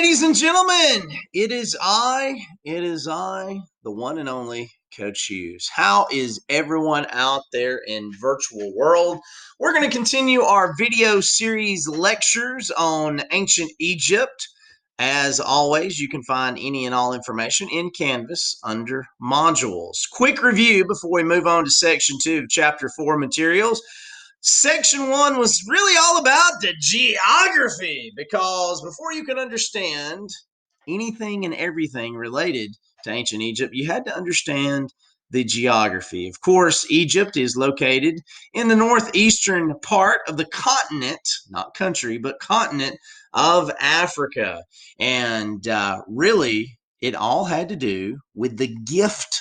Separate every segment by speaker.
Speaker 1: Ladies and gentlemen, it is I, the one and only Coach Hughes. How is everyone out there in virtual world? We're going to continue our video series lectures on ancient Egypt. As always, you can find any and all information in Canvas under modules. Quick review before we move on to section 2 of chapter 4 materials. Section 1 was really all about the geography, because before you could understand anything and everything related to ancient Egypt, you had to understand the geography. Of course, Egypt is located in the northeastern part of the continent, not country, but continent of Africa. And really, it all had to do with the gift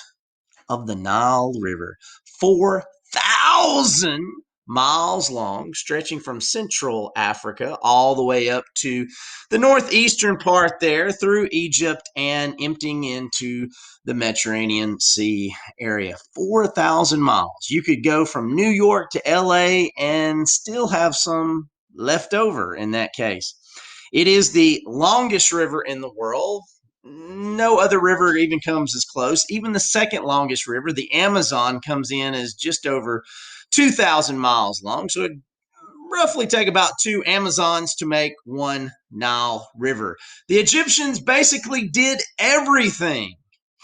Speaker 1: of the Nile River. 4,000 miles long, stretching from Central Africa all the way up to the northeastern part there through Egypt and emptying into the Mediterranean Sea area. 4,000 miles. You could go from New York to LA and still have some left over in that case. It is the longest river in the world. No other river even comes as close. Even the second longest river, the Amazon, comes in as just over 2,000 miles long. So it roughly take about 2 Amazons to make one Nile River. The Egyptians basically did everything,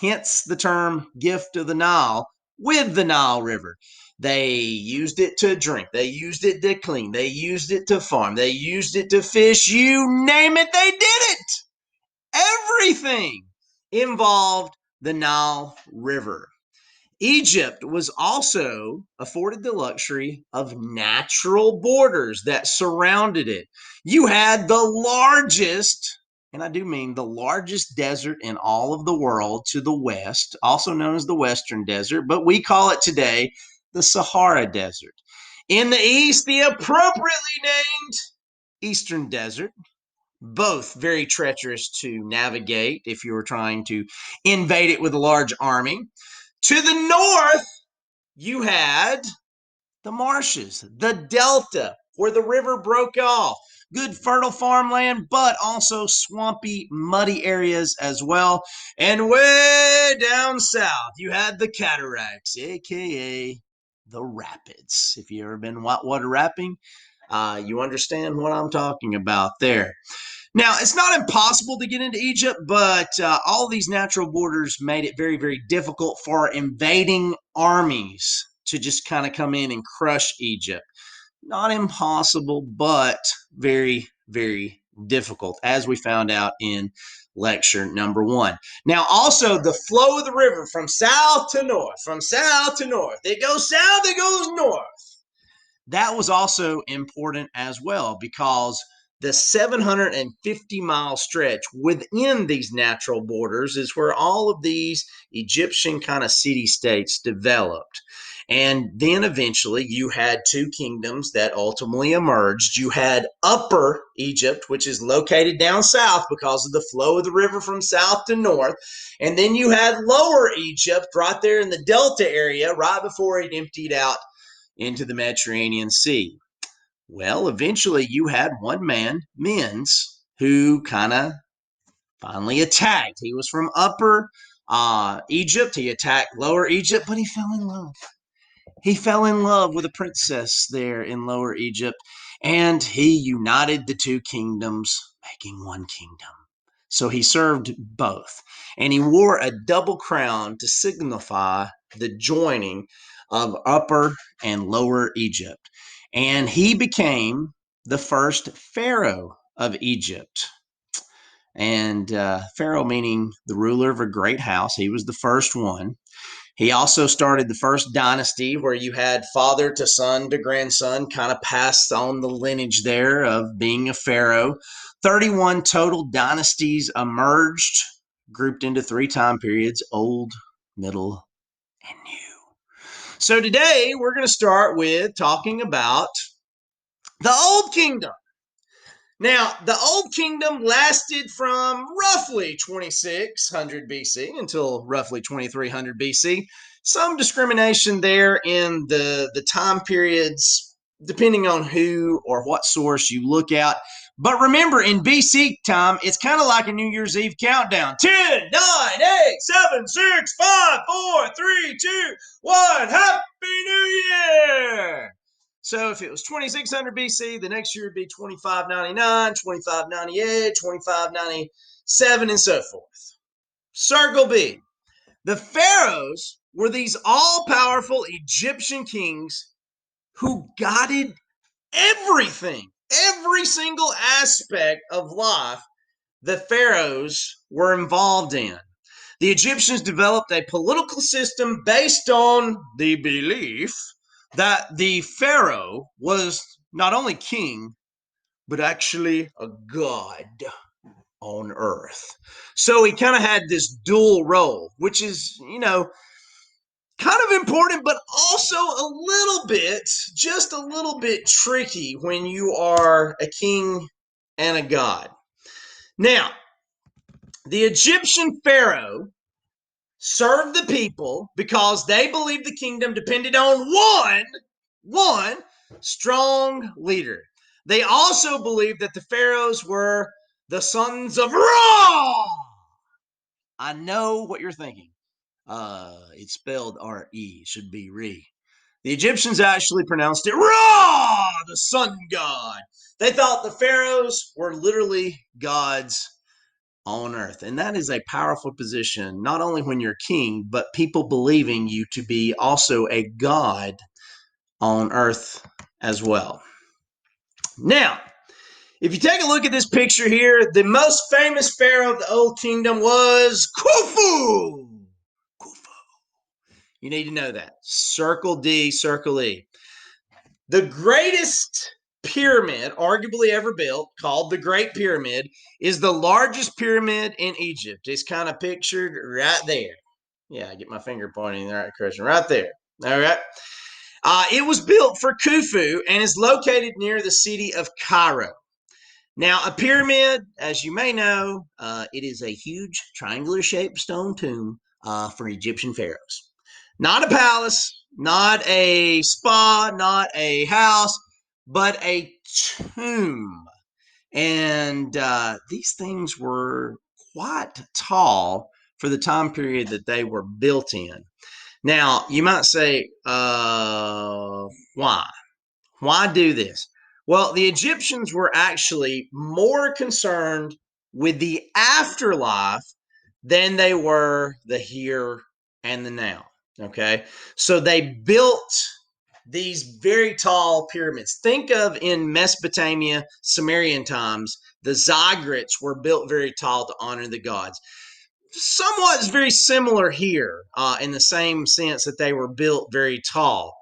Speaker 1: hence the term gift of the Nile, with the Nile River. They used it to drink. They used it to clean. They used it to farm. They used it to fish. You name it, they did it. Everything involved the Nile River. Egypt was also afforded the luxury of natural borders that surrounded it. You had the largest, and I do mean the largest desert in all of the world to the west, also known as the Western Desert, but we call it today the Sahara Desert. In the east, the appropriately named Eastern Desert. Both very treacherous to navigate if you were trying to invade it with a large army. To the north, you had the marshes, the delta, where the river broke off. Good fertile farmland, but also swampy, muddy areas as well. And way down south, you had the cataracts, aka the rapids. If you've ever been whitewater rafting, you understand what I'm talking about there. Now, it's not impossible to get into Egypt, but all these natural borders made it very, very difficult for invading armies to just kind of come in and crush Egypt. Not impossible, but very, very difficult, as we found out in lecture number 1. Now, also the flow of the river from south to north, it goes south, it goes north. That was also important as well, because the 750-mile stretch within these natural borders is where all of these Egyptian kind of city-states developed. And then eventually you had 2 kingdoms that ultimately emerged. You had Upper Egypt, which is located down south because of the flow of the river from south to north. And then you had Lower Egypt right there in the Delta area, right before it emptied out into the Mediterranean Sea. Well, eventually you had one man, Menz, who kind of finally attacked. He was from Upper Egypt. He attacked Lower Egypt, but he fell in love. He fell in love with a princess there in Lower Egypt, and he united the 2 kingdoms, making one kingdom. So he served both, and he wore a double crown to signify the joining of Upper and Lower Egypt. And he became the first pharaoh of Egypt. And pharaoh meaning the ruler of a great house. He was the first one. He also started the first dynasty where you had father to son to grandson, kind of passed on the lineage there of being a pharaoh. 31 total dynasties emerged, grouped into 3 time periods: old, middle, and new. So today we're going to start with talking about the Old Kingdom. Now, the Old Kingdom lasted from roughly 2600 BC until roughly 2300 BC. Some discrimination there in the time periods, depending on who or what source you look at. But remember, in BC time, it's kind of like a New Year's Eve countdown. 10, 9, 8, 7, 6, 5, 4, 3, 2, 1. Happy New Year! So if it was 2600 BC, the next year would be 2599, 2598, 2597, and so forth. Circle B. The pharaohs were these all-powerful Egyptian kings who guided everything, every single aspect of life the pharaohs were involved in. The Egyptians developed a political system based on the belief that the pharaoh was not only king, but actually a god on earth. So he kind of had this dual role, which is, kind of important, but also a little bit, just a little bit tricky when you are a king and a god. Now, the Egyptian pharaoh served the people because they believed the kingdom depended on one strong leader. They also believed that the pharaohs were the sons of Ra. I know what you're thinking. It's spelled R-E, should be Re. The Egyptians actually pronounced it Ra, the sun god. They thought the pharaohs were literally gods on earth. And that is a powerful position, not only when you're king, but people believing you to be also a god on earth as well. Now, if you take a look at this picture here, the most famous pharaoh of the Old Kingdom was Khufu. Khufu. You need to know that. Circle D, circle E. The greatest pyramid arguably ever built, called the Great Pyramid, is the largest pyramid in Egypt. It's kind of pictured right there. Yeah, I get my finger pointing in the right direction. Right there. All right. It was built for Khufu and is located near the city of Cairo. Now, a pyramid, as you may know, it is a huge triangular-shaped stone tomb for Egyptian pharaohs. Not a palace, not a spa, not a house, but a tomb. And these things were quite tall for the time period that they were built in. Now, you might say, why? Why do this? Well, the Egyptians were actually more concerned with the afterlife than they were the here and the now. Okay. So they built these very tall pyramids. Think of in Mesopotamia, Sumerian times, the ziggurats were built very tall to honor the gods. Somewhat is very similar here in the same sense that they were built very tall.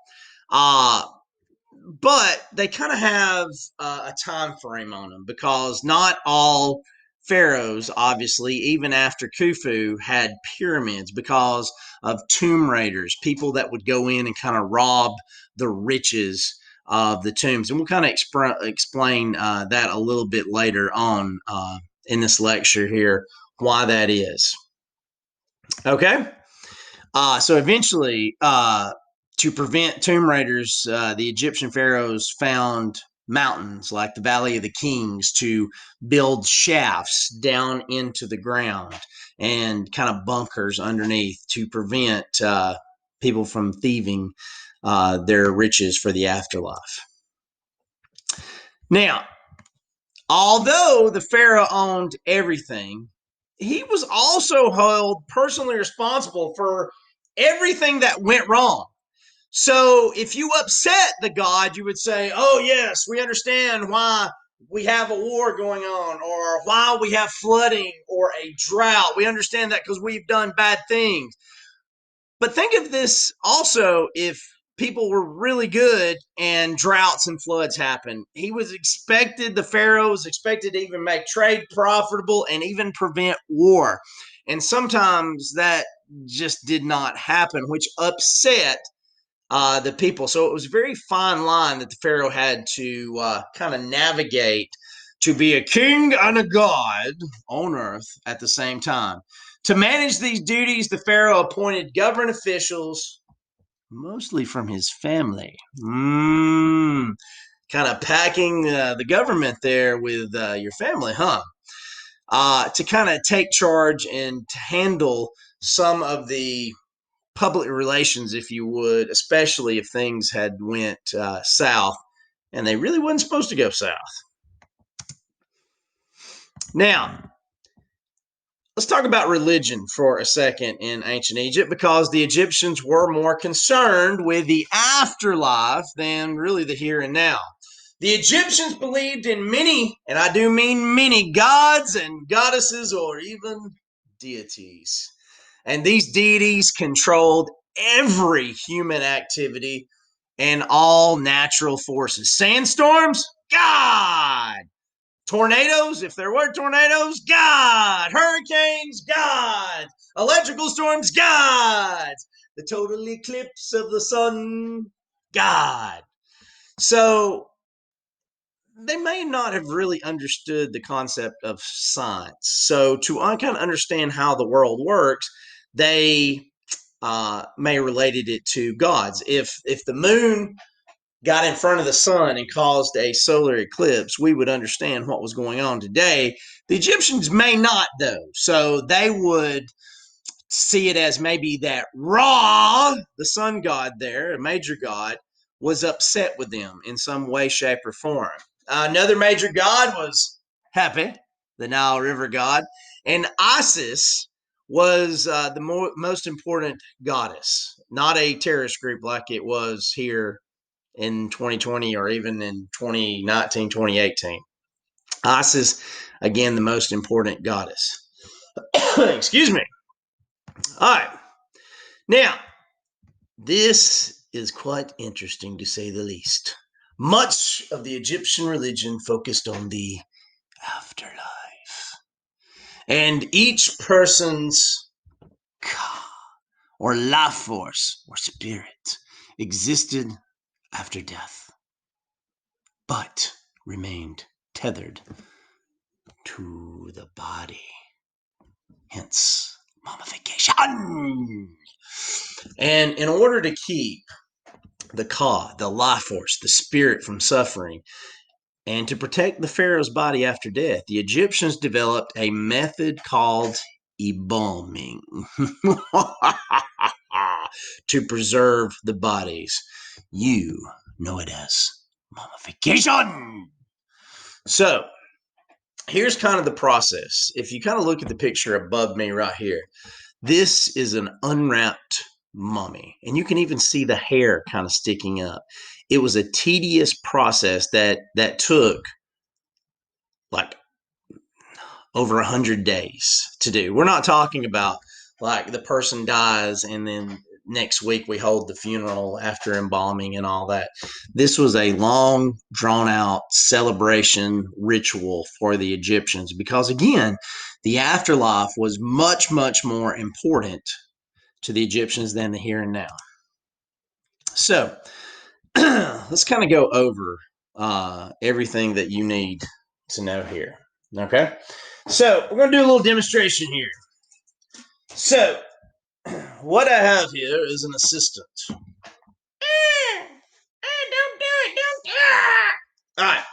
Speaker 1: But they kind of have a time frame on them because not all pharaohs, obviously, even after Khufu, had pyramids because of tomb raiders, people that would go in and kind of rob the riches of the tombs. And we'll kind of explain that a little bit later on in this lecture here, why that is. Okay. So eventually, to prevent tomb raiders, the Egyptian pharaohs found mountains like the Valley of the Kings to build shafts down into the ground and kind of bunkers underneath to prevent people from thieving their riches for the afterlife. Now, although the pharaoh owned everything, he was also held personally responsible for everything that went wrong. So if you upset the god, you would say, oh, yes, we understand why we have a war going on or why we have flooding or a drought. We understand that because we've done bad things. But think of this also if people were really good and droughts and floods happen. The Pharaoh was expected to even make trade profitable and even prevent war. And sometimes that just did not happen, which upset the people. So it was a very fine line that the Pharaoh had to kind of navigate to be a king and a god on earth at the same time. To manage these duties, the Pharaoh appointed government officials, mostly from his family. Kind kind of packing the government there with your family, huh? To kind of take charge and to handle some of the public relations, if you would, especially if things had went south, and they really wasn't supposed to go south. Now, let's talk about religion for a second in ancient Egypt, because the Egyptians were more concerned with the afterlife than really the here and now. The Egyptians believed in many, and I do mean many, gods and goddesses or even deities. And these deities controlled every human activity and all natural forces. Sandstorms? God. Tornadoes, if there were tornadoes, God. Hurricanes, God. Electrical storms, God. The total eclipse of the sun, God. So they may not have really understood the concept of science. So to kind of understand how the world works, they may have related it to gods. If the moon got in front of the sun and caused a solar eclipse, we would understand what was going on today. The Egyptians may not, though. So they would see it as maybe that Ra, the sun god there, a major god, was upset with them in some way, shape, or form. Another major god was Hapi, the Nile River god, and Isis was the most important goddess, not a terrorist group like it was here in 2020 or even in 2019, 2018. Isis, again, the most important goddess. Excuse me. All right. Now, this is quite interesting to say the least. Much of the Egyptian religion focused on the afterlife. And each person's ka, or life force, or spirit, existed after death, but remained tethered to the body. Hence, mummification. And in order to keep the ka, the life force, the spirit from suffering, and to protect the pharaoh's body after death, the Egyptians developed a method called embalming to preserve the bodies. You know it as mummification. So, here's kind of the process. If you kind of look at the picture above me right here, this is an unwrapped mummy, and you can even see the hair kind of sticking up. It was a tedious process that took like over 100 days to do. We're not talking about like the person dies and then next week we hold the funeral after embalming and all that. This was a long, drawn out celebration ritual for the Egyptians because, again, the afterlife was much, much more important to the Egyptians than the here and now. So let's kind of go over everything that you need to know here. Okay. So we're going to do a little demonstration here. So what I have here is an assistant. Don't do it. Don't. All right.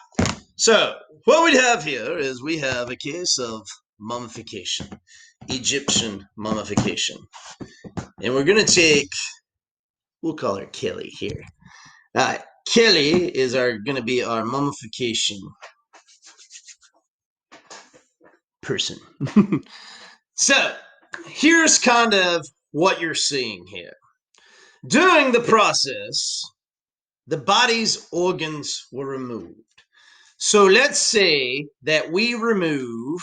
Speaker 1: So what we have here is we have a case of mummification, Egyptian mummification. And we're going to take, we'll call her Kelly here. All right. Kelly is going to be our mummification person. So here's kind of what you're seeing here. During the process, the body's organs were removed. So let's say that we remove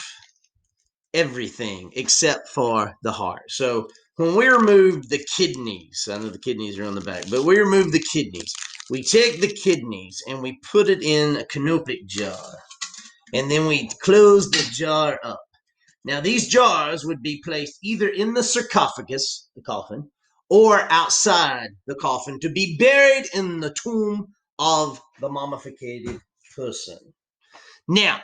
Speaker 1: everything except for the heart. So when we remove the kidneys, I know the kidneys are on the back, but we remove the kidneys. We take the kidneys and we put it in a canopic jar. And then we close the jar up. Now, these jars would be placed either in the sarcophagus, the coffin, or outside the coffin to be buried in the tomb of the mummified person. Now,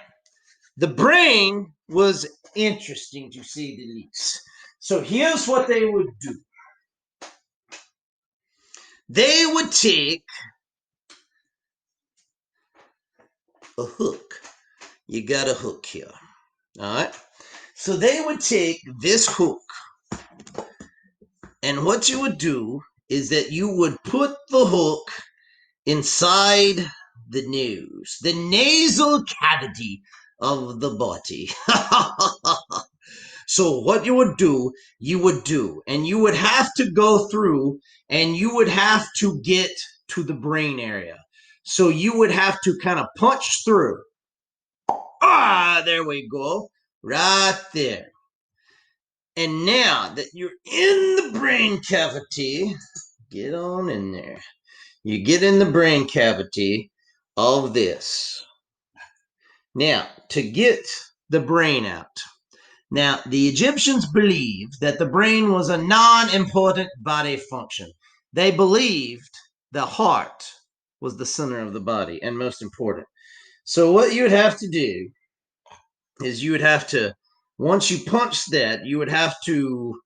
Speaker 1: the brain was interesting to say the least. So here's what they would do. They would take a hook. You got a hook here. All right. So they would take this hook, and what you would do is that you would put the hook inside the nose, the nasal cavity of the body. So what and you would have to go through, and you would have to get to the brain area. So you would have to kind of punch through. There we go. Right there. And now that you're in the brain cavity, get on in there. You get in the brain cavity of this. Now, to get the brain out. Now, the Egyptians believed that the brain was a non-important body function. They believed the heart was the center of the body and most important. So what you would have to do is you would have to, once you punch that, you would have to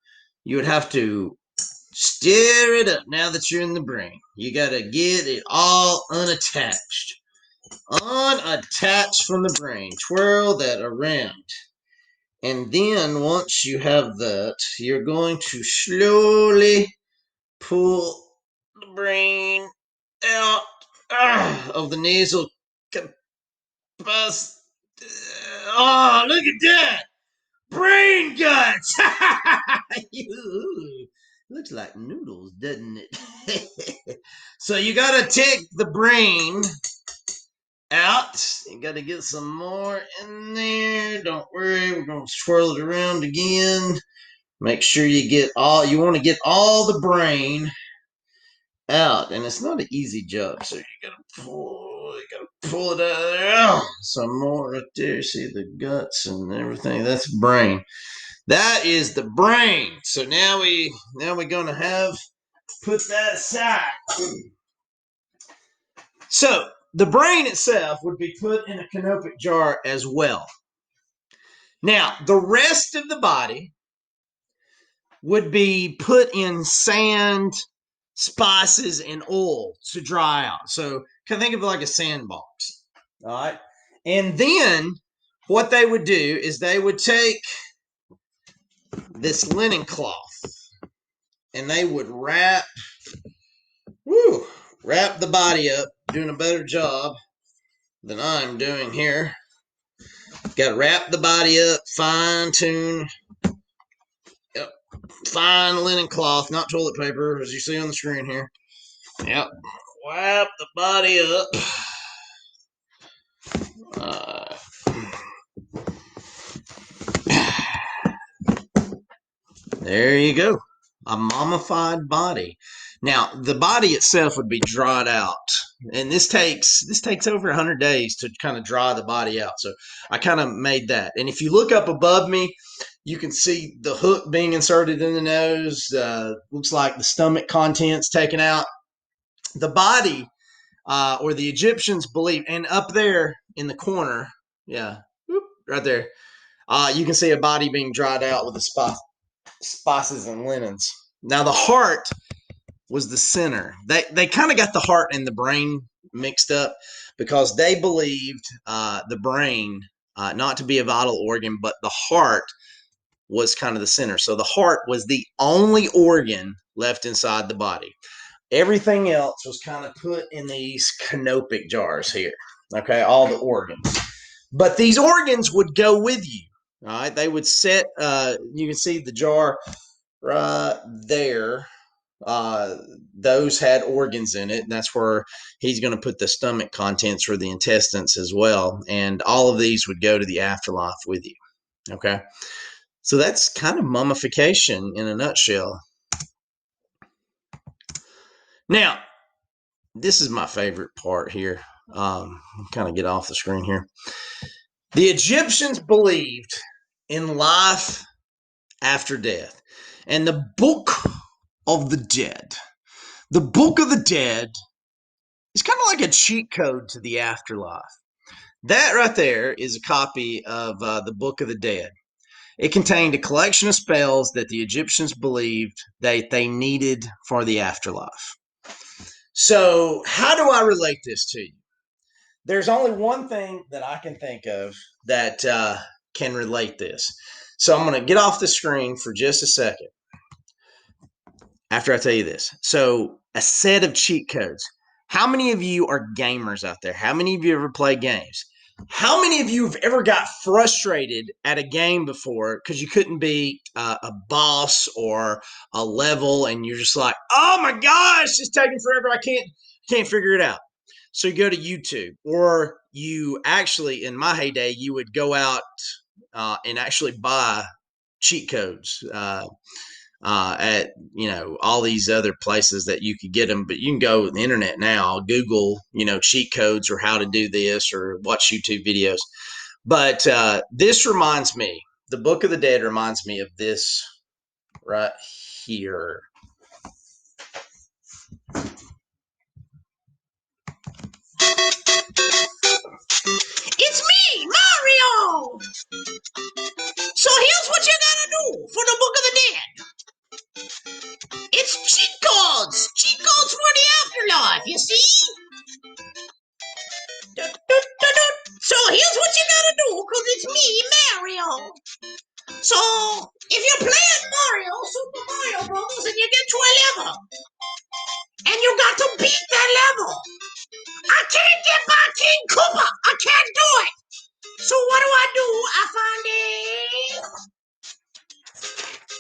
Speaker 1: stir it up. Now that you're in the brain, you got to get it all unattached from the brain. Twirl that around. And then once you have that, you're going to slowly pull the brain out of the nasal capacity. Oh, look at that! Brain guts! Looks like noodles, doesn't it? So you gotta take the brain out. You gotta get some more in there. Don't worry, we're gonna swirl it around again. Make sure you want to get all the brain out. And it's not an easy job. So you gotta pull it out of there. Some more right there. See the guts and everything. That's brain. That is the brain. So now we're gonna put that aside. So the brain itself would be put in a canopic jar as well. Now, the rest of the body would be put in sand, spices, and oil to dry out. So kind of think of it like a sandbox. All right. And then what they would do is they would take this linen cloth and they would wrap the body up, doing a better job than I'm doing here. Got to wrap the body up, fine tune, fine linen cloth, not toilet paper, as you see on the screen here. Yep. Wrap the body up. There you go. A mummified body. Now, the body itself would be dried out. And this takes over 100 days to kind of dry the body out. So I kind of made that. And if you look up above me, you can see the hook being inserted in the nose. Looks like the stomach contents taken out. The body, or the Egyptians believe, and up there in the corner, yeah, right there, you can see a body being dried out with the spices and linens. Now the heart was the center. They kind of got the heart and the brain mixed up because they believed the brain not to be a vital organ, but the heart was kind of the center. So the heart was the only organ left inside the body. Everything else was kind of put in these canopic jars here. Okay, all the organs. But these organs would go with you. All right, they would set. You can see the jar right there. Those had organs in it. And that's where he's going to put the stomach contents or the intestines as well. And all of these would go to the afterlife with you. Okay, so that's kind of mummification in a nutshell. Now, this is my favorite part here. Kind of get off the screen here. The Egyptians believed in life after death. And the Book of the Dead. The Book of the Dead is kind of like a cheat code to the afterlife. That right there is a copy of the Book of the Dead. It contained a collection of spells that the Egyptians believed that they needed for the afterlife. So, how do I relate this to you? There's only one thing that I can think of that can relate this. So I'm going to get off the screen for just a second after I tell you this. So, a set of cheat codes. How many of you are gamers out there? How many of you ever play games? How many of you have ever got frustrated at a game before because you couldn't beat a boss or a level, and you're just like, "Oh my gosh, it's taking forever. I can't figure it out." So you go to YouTube, or you actually, in my heyday, you would go out and actually buy cheat codes. At all these other places that you could get them, but you can go on the internet now, Google cheat codes or how to do this, or watch YouTube videos. But this reminds me, the Book of the Dead reminds me of this right here. It's me, Mario. So here's what you gotta do for the Book of the Dead. It's cheat codes for the afterlife, you see. So here's what you gotta do, cause it's me, Mario. So if you're playing Mario, Super Mario Brothers, and you get to a level, and you got to beat that level, I can't get by King Koopa. I can't do it. So what do? I find a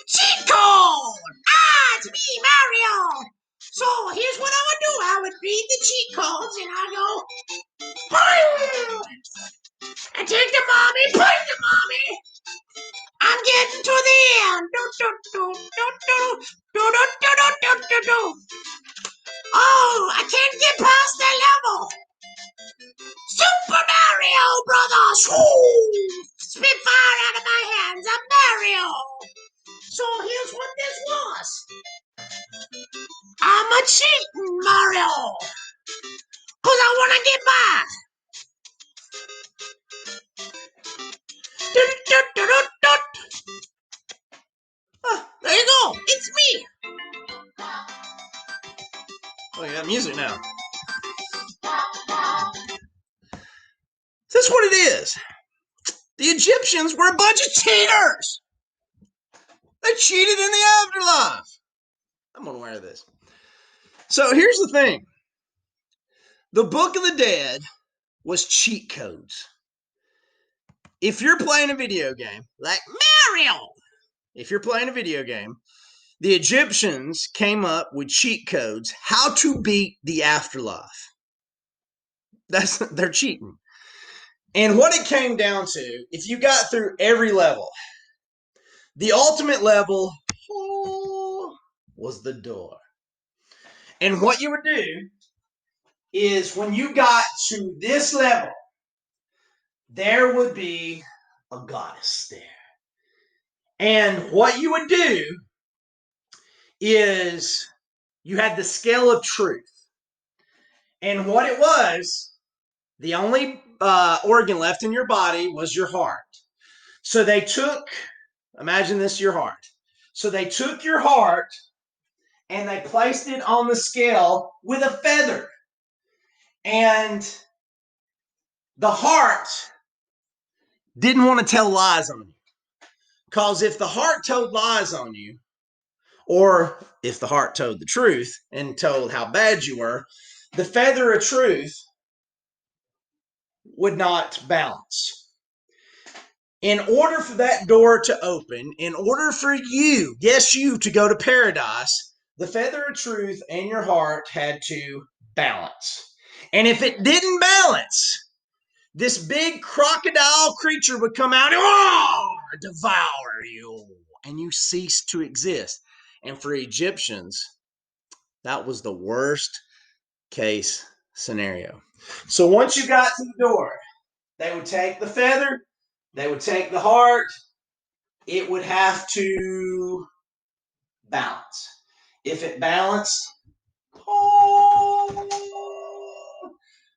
Speaker 1: cheat code. It's me, Mario. So here's what I would do. I would read the cheat codes, and I go, I take the mommy, bite the mommy. I'm getting to the end. Oh, I can't get past that level. Super Mario Brothers. Spit fire out of my hands. I'm Mario. So here's what this was. I'm a cheating Mario. Cause I want to get back. There you go. It's me. Oh, you got music now. That's what it is. The Egyptians were a bunch of cheaters. They cheated in the afterlife. I'm unaware of this. So here's the thing. The Book of the Dead was cheat codes. If you're playing a video game like Mario, if you're playing a video game, the Egyptians came up with cheat codes how to beat the afterlife. They're cheating. And what it came down to, if you got through every level, the ultimate level was the door. And what you would do is when you got to this level, there would be a goddess there. And what you would do is you had the scale of truth. And what it was, the only organ left in your body was your heart. So they took, imagine this, your heart. So they took your heart and they placed it on the scale with a feather. And the heart didn't want to tell lies on you. Because if the heart told lies on you, or if the heart told the truth and told how bad you were, the feather of truth would not balance. In order for that door to open, in order for you, yes, you, to go to paradise, the feather of truth and your heart had to balance. And if it didn't balance, this big crocodile creature would come out and devour you, and you cease to exist. And for Egyptians, that was the worst case scenario. So once you got to the door, they would take the feather, they would take the heart, it would have to balance. If it balanced,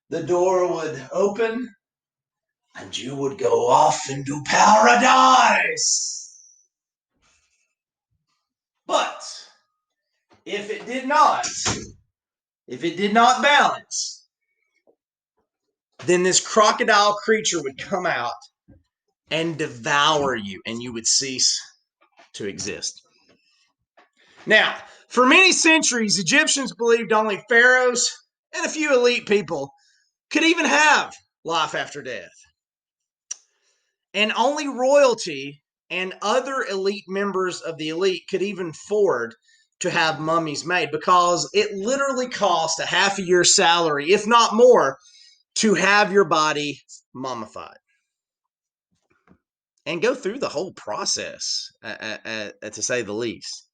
Speaker 1: the door would open and you would go off into paradise. But if it did not balance, then this crocodile creature would come out and devour you, and you would cease to exist. Now, for many centuries, Egyptians believed only pharaohs and a few elite people could even have life after death. And only royalty and other elite members of the elite could even afford to have mummies made, because it literally cost a half a year's salary, if not more, to have your body mummified and go through the whole process, to say the least.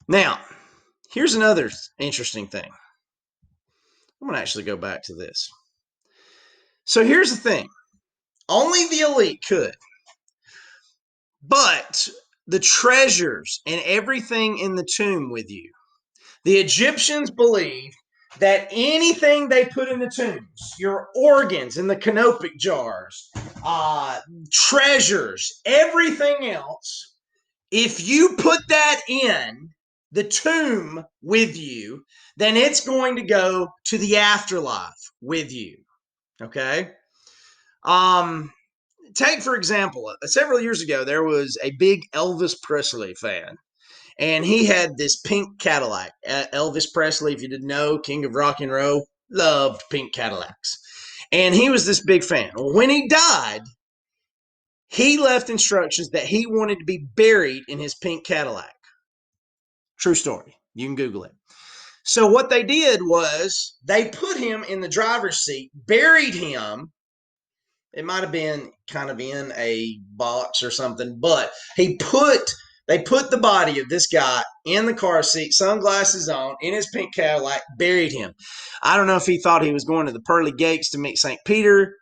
Speaker 1: Now, here's another interesting thing. I'm going to actually go back to this. So here's the thing. Only the elite could. But the treasures and everything in the tomb with you. The Egyptians believed that anything they put in the tombs, your organs in the canopic jars, treasures, everything else, if you put that in the tomb with you, then it's going to go to the afterlife with you. Okay? Take, for example, several years ago, there was a big Elvis Presley fan, and he had this pink Cadillac. Elvis Presley, if you didn't know, king of rock and roll, loved pink Cadillacs. And he was this big fan. Well, when he died, he left instructions that he wanted to be buried in his pink Cadillac. True story. You can Google it. So what they did was they put him in the driver's seat, buried him. It might have been kind of in a box or something, but they put the body of this guy in the car seat, sunglasses on, in his pink Cadillac, buried him. I don't know if he thought he was going to the pearly gates to meet St. Peter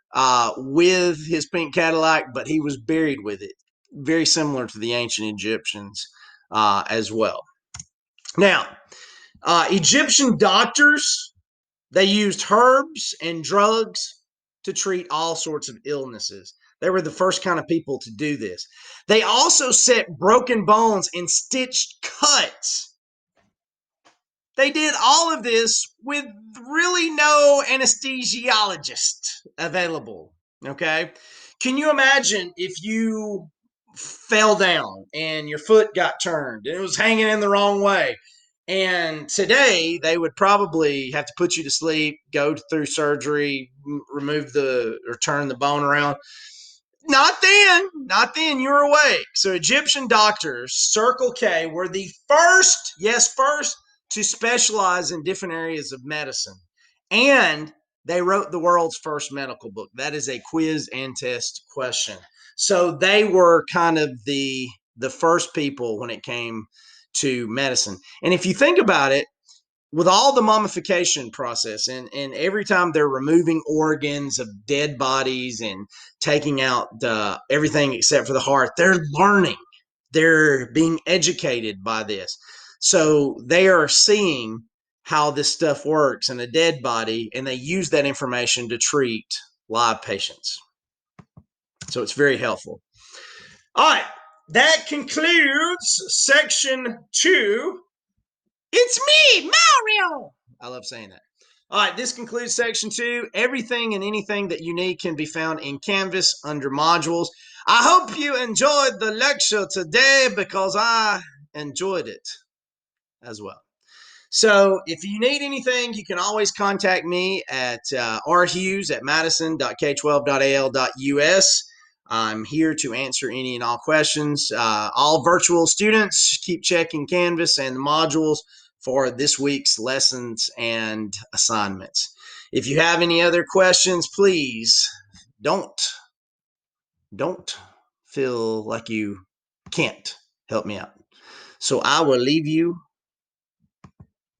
Speaker 1: with his pink Cadillac, but he was buried with it. Very similar to the ancient Egyptians as well. Now, Egyptian doctors, they used herbs and drugs to treat all sorts of illnesses. They were the first kind of people to do this. They also set broken bones and stitched cuts. They did all of this with really no anesthesiologist available. Okay? Can you imagine if you fell down and your foot got turned and it was hanging in the wrong way? And today they would probably have to put you to sleep, go through surgery, remove or turn the bone around. Not then. Not then. You were awake. So Egyptian doctors, Circle K, were the first, yes, first, to specialize in different areas of medicine. And they wrote the world's first medical book. That is a quiz and test question. So they were kind of the first people when it came to medicine. And if you think about it, with all the mummification process and every time they're removing organs of dead bodies and taking out everything except for the heart, they're learning. They're being educated by this. So they are seeing how this stuff works in a dead body, and they use that information to treat live patients. So it's very helpful. All right. That concludes section 2. It's me, Mario. I love saying that. All right, this concludes section 2. Everything and anything that you need can be found in Canvas under modules. I hope you enjoyed the lecture today, because I enjoyed it as well. So if you need anything, you can always contact me at rhughes@madison.k12.al.us. I'm here to answer any and all questions. All virtual students, keep checking Canvas and the modules for this week's lessons and assignments. If you have any other questions, please don't feel like you can't help me out. So I will leave you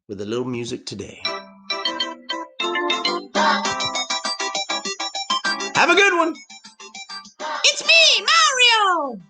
Speaker 1: with a little music today. Have a good one. It's me, Mario.